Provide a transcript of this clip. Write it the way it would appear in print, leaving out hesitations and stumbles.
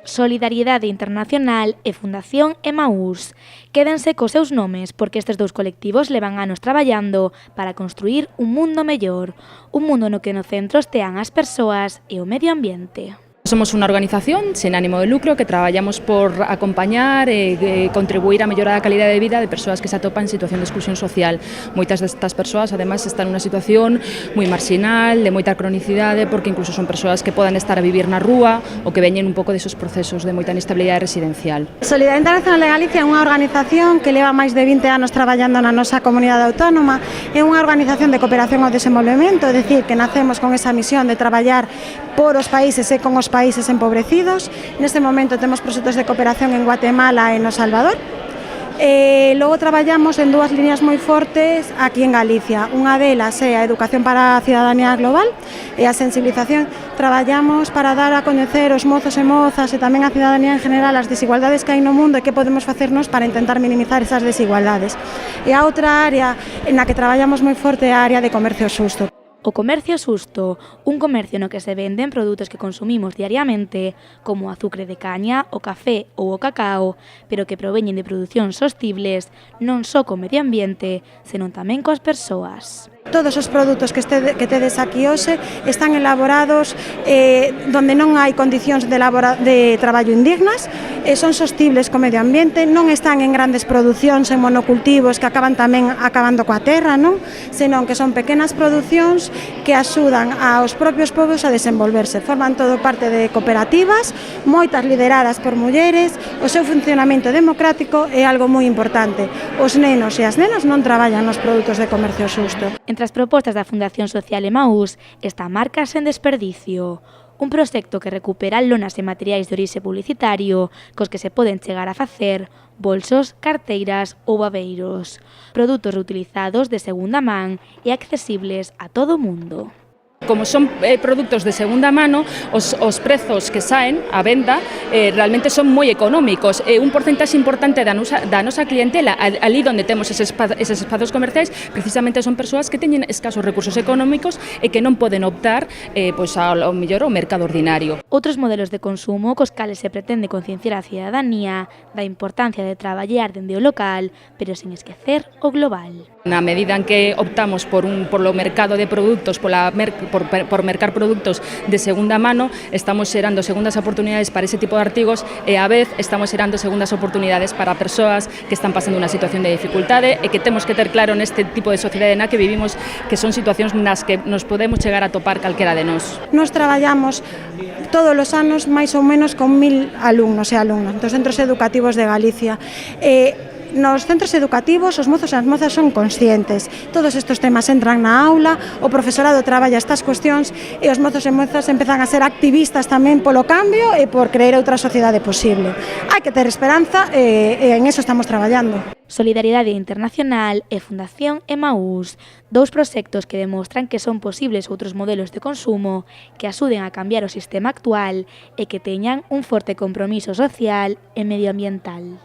Solidariedade Internacional e Fundación Emaús. Quédense cos seus nomes porque estes dous colectivos levan anos traballando para construir un mundo mellor, un mundo no que no centro estean as persoas e o medio ambiente. Somos unha organización sen ánimo de lucro que traballamos por acompañar e contribuir a mellorar a calidade de vida de persoas que se atopan en situación de exclusión social. Moitas destas persoas, ademais, están nunha situación moi marxinal, de moita cronicidade, porque incluso son persoas que podan estar a vivir na rúa ou que veñen un pouco desos procesos de moita inestabilidade residencial. Solidariedade Internacional de Galicia é unha organización que leva máis de 20 anos traballando na nosa comunidade autónoma. É unha organización de cooperación ao desenvolvemento, é dicir, que nacemos con esa misión de traballar por os países e con os países empobrecidos. Neste momento temos proxectos de cooperación en Guatemala e no Salvador. Logo traballamos en dúas liñas moi fortes aquí en Galicia. Unha delas é a educación para a cidadanía global e a sensibilización. Traballamos para dar a coñecer os mozos e mozas e tamén a cidadanía en general as desigualdades que hai no mundo e que podemos facernos para intentar minimizar esas desigualdades. E a outra área na que traballamos moi forte é a área de comercio xusto. O comercio xusto, un comercio no que se venden produtos que consumimos diariamente, como o azucre de caña, o café ou o cacao, pero que proveñen de producións sostibles, non só co medio ambiente, senón tamén coas persoas. Todos os produtos que tedes aquí hoxe están elaborados donde non hai condicións de traballo indignas, son sostibles co medio ambiente, non están en grandes producións en monocultivos que acaban tamén acabando coa terra, non? Senón que son pequenas producións que axudan aos propios povos a desenvolverse. Forman todo parte de cooperativas, moitas lideradas por mulleres, o seu funcionamento democrático é algo moi importante. Os nenos e as nenas non traballan nos produtos de comercio xusto. Entre as propostas da Fundación Social Emaús está Marcas sen desperdicio, un proxecto que recupera lonas e materiais de orixe publicitario cos que se poden chegar a facer bolsos, carteiras ou babeiros, produtos reutilizados de segunda man e accesibles a todo o mundo. Como son produtos de segunda mano, os prezos que saen á venda realmente son moi económicos. Un porcentaxe importante da nosa clientela, ali onde temos eses espazos comerciais, precisamente son persoas que teñen escasos recursos económicos e que non poden optar ao mellor ao mercado ordinario. Outros modelos de consumo cos cales se pretende concienciar a cidadanía da importancia de traballar dende o local, pero sen esquecer o global. Na medida en que optamos polo mercado de produtos, por mercar produtos de segunda mano, estamos xerando segundas oportunidades para ese tipo de artigos e á vez estamos xerando segundas oportunidades para persoas que están pasando unha situación de dificultade e que temos que ter claro neste tipo de sociedade na que vivimos que son situacións nas que nos podemos chegar a topar calquera de nós. Nos traballamos todos os anos máis ou menos con 1000 alumnos e alumnas dos centros educativos de Galicia. Nos centros educativos os mozos e as mozas son conscientes. Todos estes temas entran na aula, o profesorado traballa estas cuestións e os mozos e mozas empezan a ser activistas tamén polo cambio e por creer outra sociedade posible. Hai que ter esperanza e en eso estamos traballando. Solidariedade Internacional e Fundación Emaús, dous proxectos que demostran que son posibles outros modelos de consumo que axuden a cambiar o sistema actual e que teñan un forte compromiso social e medioambiental.